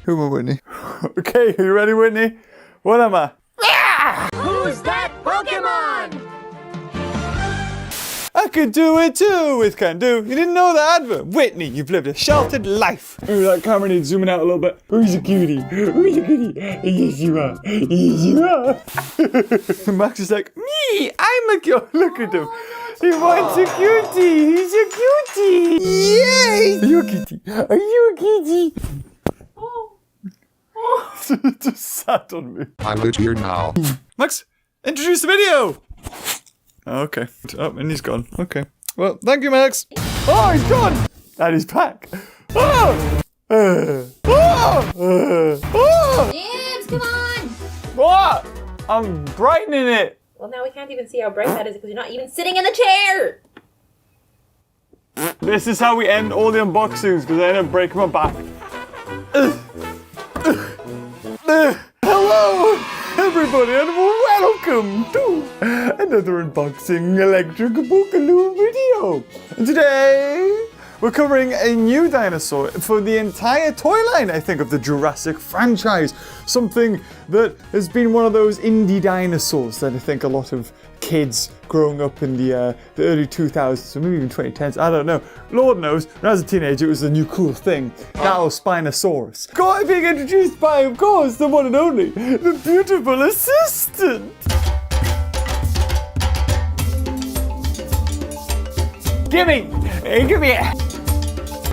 Who am I, Whitney? Okay, you ready, Whitney? What am I? Who's that Pokemon? I could do it too with Can Do. You didn't know that advert? Whitney, you've lived a sheltered life. Maybe that camera needs zooming out a little bit. Who's a cutie? Who's a cutie? Yes, you are. Yes, you are. Max is like, me, I'm a cutie. Look at him. He wants a cutie. He's a cutie. Yay. Are you a kitty? Are you a kitty? Just sat on me. I'm lit here now. Max, introduce the video. Okay. Oh, and he's gone. Okay. Well, thank you, Max. Oh, he's gone. And he's back. Oh! James, come on! What? I'm brightening it. Well, now we can't even see how bright that is because you're not even sitting in the chair. This is how we end all the unboxings because I end up breaking my back. Hello, everybody, and welcome to another unboxing electric boogaloo video. And today, we're covering a new dinosaur for the entire toy line, I think, of the Jurassic franchise. Something that has been one of those indie dinosaurs that I think a lot of kids growing up in the early 2000s, or maybe even 2010s, I don't know. Lord knows, when I was a teenager, it was a new cool thing. Now, Spinosaurus. Being introduced by, of course, the one and only, the beautiful assistant. Gimme it.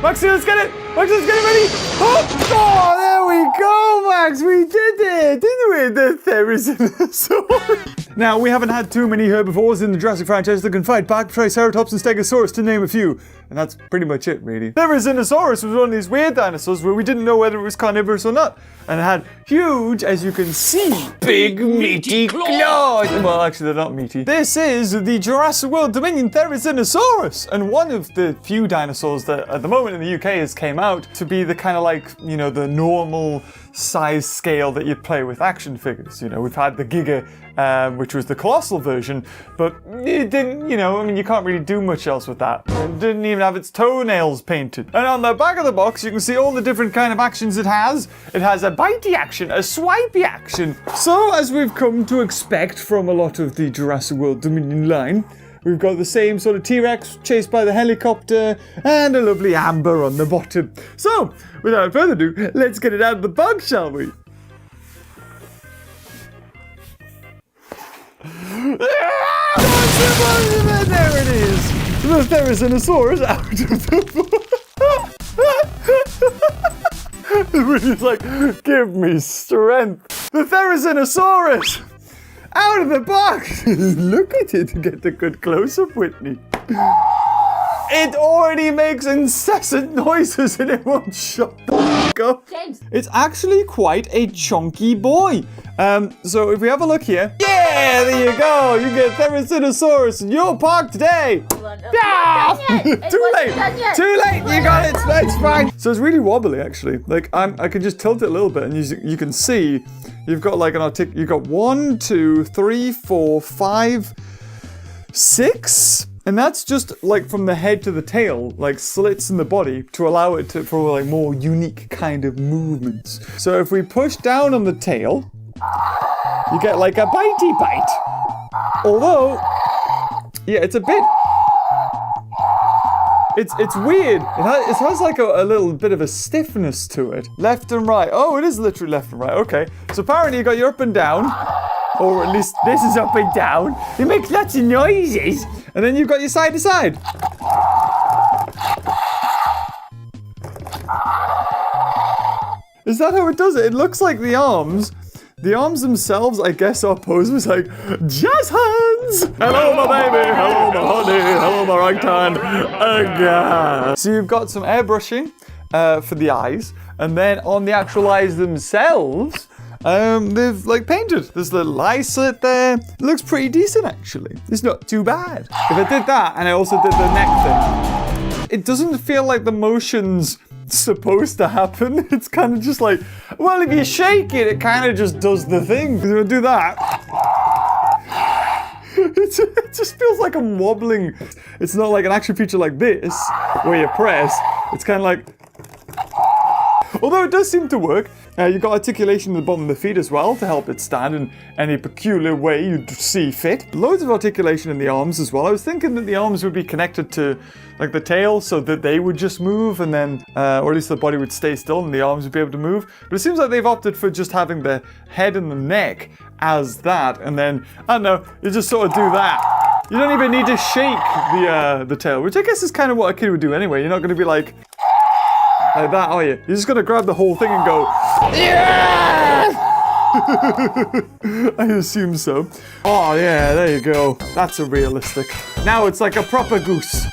Maxie, let's get it! Maxie, let's get it ready! Oh, there we go, Max! We did it! Didn't we? The Therizinosaurus. Now, we haven't had too many herbivores in the Jurassic franchise that can fight back, Triceratops and Stegosaurus, to name a few. And that's pretty much it, really. Therizinosaurus was one of these weird dinosaurs where we didn't know whether it was carnivorous or not. And it had huge, as you can see, big meaty claws. Well, actually, they're not meaty. This is the Jurassic World Dominion Therizinosaurus. And one of the few dinosaurs that at the moment in the UK has came out to be the kind of like, you know, the normal size scale that you'd play with action figures. You know, we've had the Giga, which was the colossal version, but it didn't, you know, I mean, you can't really do much else with that. It didn't even have its toenails painted. And on the back of the box, you can see all the different kind of actions it has. It has a bitey action, a swipey action. So, as we've come to expect from a lot of the Jurassic World Dominion line, we've got the same sort of T-Rex chased by the helicopter and a lovely amber on the bottom. So, without further ado, let's get it out of the box, shall we? There it is! The Therizinosaurus out of the box. It's like, give me strength. The Therizinosaurus out of the box. Look at it to get a good close-up, Whitney. It already makes incessant noises and it won't shut the fuck up. James. It's actually quite a chunky boy. So if we have a look here, yeah, there you go. You get Therizinosaurus in your park today. Ah! Too late. You got it. It's fine. So it's really wobbly, actually. Like I can just tilt it a little bit, and you can see you've got like you've got 1, 2, 3, 4, 5, 6. And that's just like from the head to the tail, like slits in the body to allow it for like more unique kind of movements. So if we push down on the tail, you get like a bitey bite. Although, yeah, it's a bit, it's weird. It has like a little bit of a stiffness to it. Left and right. Oh, it is literally left and right. Okay. So apparently you got your up and down. Or at least this is up and down. It makes lots of noises. And then you've got your side to side. Is that how it does it? It looks like the arms themselves, I guess, are posed as like jazz hands. Hello, my baby. Hello, my honey. Hello, my right hand. Again. So you've got some airbrushing for the eyes. And then on the actual eyes themselves, they've like painted this little eye slit there. It looks pretty decent, actually. It's not too bad. If I did that and I also did the neck thing, it doesn't feel like the motion's supposed to happen. It's kind of just like, well, if you shake it, it kind of just does the thing. If I do that, it just feels like I'm wobbling. It's not like an action feature like this, where you press. It's kind of like, although it does seem to work. You've got articulation in the bottom of the feet as well to help it stand in any peculiar way you see fit. Loads of articulation in the arms as well. I was thinking that the arms would be connected to like the tail so that they would just move and then, or at least the body would stay still and the arms would be able to move. But it seems like they've opted for just having the head and the neck as that. And then, I don't know, you just sort of do that. You don't even need to shake the tail, which I guess is kind of what a kid would do anyway. You're not going to be like that, are you? You're just going to grab the whole thing and go, yeah! I assume so. Oh, yeah, there you go. That's a realistic. Now it's like a proper goose.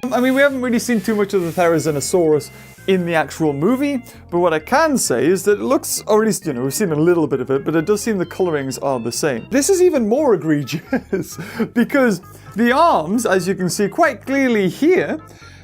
I mean, we haven't really seen too much of the Therizinosaurus in the actual movie, but what I can say is that it looks, or at least, we've seen a little bit of it, but it does seem the colorings are the same. This is even more egregious because the arms, as you can see quite clearly here,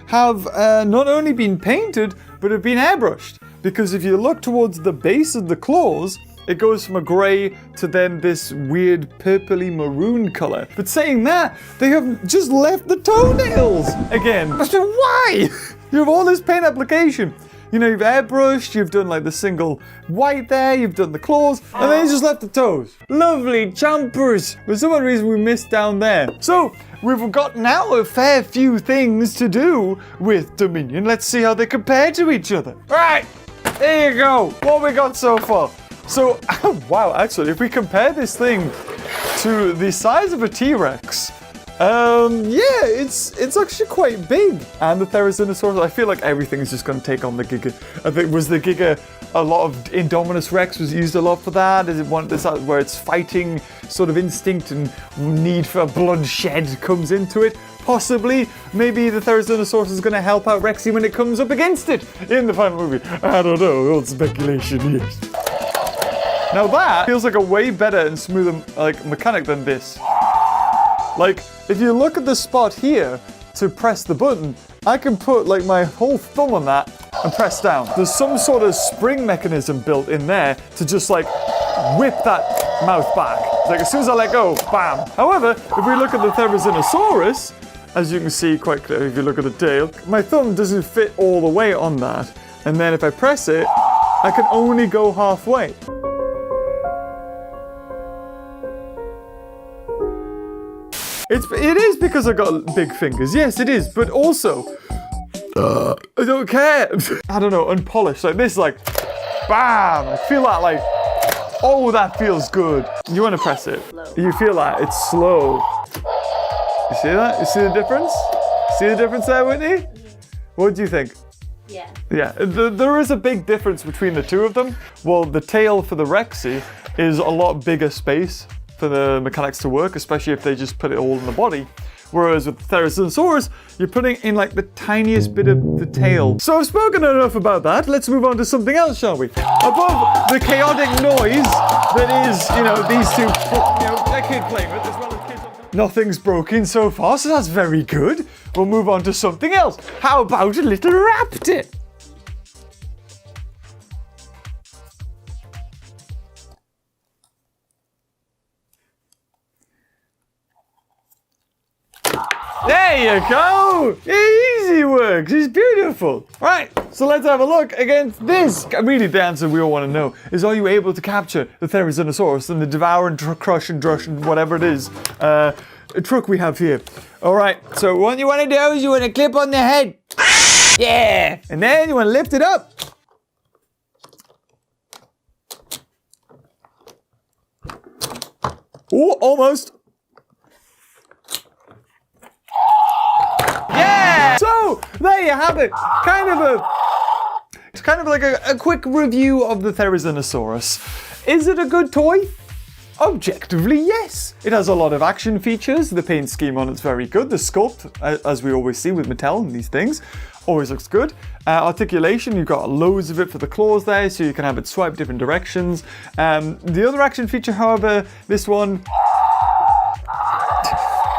have not only been painted, but have been airbrushed. Because if you look towards the base of the claws, it goes from a grey to then this weird purpley maroon colour. But saying that, they have just left the toenails again. Why? You have all this paint application. You've airbrushed, you've done like the single white there, you've done the claws, and then you just left the toes. Lovely jumpers. For some odd reason we missed down there. So, we've got now a fair few things to do with Dominion. Let's see how they compare to each other. Right, there you go. What we got so far? So, wow, actually, if we compare this thing to the size of a T-Rex, yeah, it's actually quite big. And the Therizinosaurus, I feel like everything's just going to take on the Giga. I think, was the Giga a lot of Indominus Rex was used a lot for that? Is that where its fighting sort of instinct and need for bloodshed comes into it? Possibly. Maybe the Therizinosaurus is going to help out Rexy when it comes up against it in the final movie. I don't know. Old speculation, yes. Now that feels like a way better and smoother mechanic than this. Like, if you look at the spot here to press the button, I can put like my whole thumb on that and press down. There's some sort of spring mechanism built in there to just like whip that mouth back. Like as soon as I let go, bam. However, if we look at the Therizinosaurus, as you can see quite clearly if you look at the tail, my thumb doesn't fit all the way on that. And then if I press it, I can only go halfway. It is because I got big fingers. Yes, it is. But also, I don't care. I don't know, unpolished. Like this, like, bam. I feel that, like, oh, that feels good. You want to press it. You feel that. It's slow. You see that? You see the difference? See the difference there, Whitney? What do you think? Yeah. Yeah, there is a big difference between the two of them. Well, the tail for the Rexy is a lot bigger space for the mechanics to work, especially if they just put it all in the body. Whereas with Therizinosaurus, you're putting in like the tiniest bit of the tail. So I've spoken enough about that. Let's move on to something else, shall we? Above the chaotic noise that is, these two, a kid playing with as well as kids. Nothing's broken so far, so that's very good. We'll move on to something else. How about a little raptor? There you go! Easy works, it's beautiful. Right, so let's have a look against this. Really, the answer we all want to know is, are you able to capture the Therizinosaurus and the devour and crush and drush and whatever it is truck we have here? All right, so what you want to do is you want to clip on the head. Yeah! And then you want to lift it up. Oh, almost. Yeah! So, there you have it. It's kind of like a quick review of the Therizinosaurus. Is it a good toy? Objectively, yes. It has a lot of action features. The paint scheme on it's very good. The sculpt, as we always see with Mattel and these things, always looks good. Articulation, you've got loads of it for the claws there, so you can have it swipe different directions. The other action feature, however, this one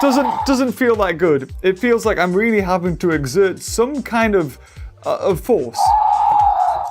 doesn't feel that good. It feels like I'm really having to exert some kind of force.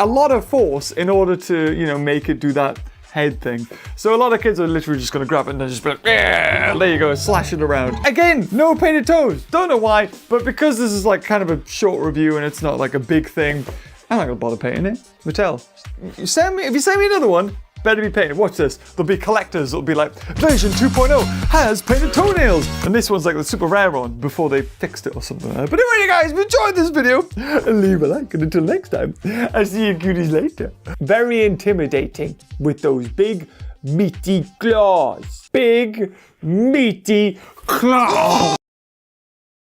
A lot of force in order to, make it do that head thing. So a lot of kids are literally just going to grab it and then just be like, yeah, there you go, slash it around. Again, no painted toes. Don't know why, but because this is like kind of a short review and it's not like a big thing, I'm not gonna bother painting it. Mattel, if you send me another one, better be painted. Watch this. There'll be collectors. It'll be like, version 2.0 has painted toenails. And this one's like the super rare one before they fixed it or something. But anyway, guys, if you enjoyed this video, leave a like. And until next time, I'll see you cuties later. Very intimidating with those big, meaty claws. Big, meaty claws.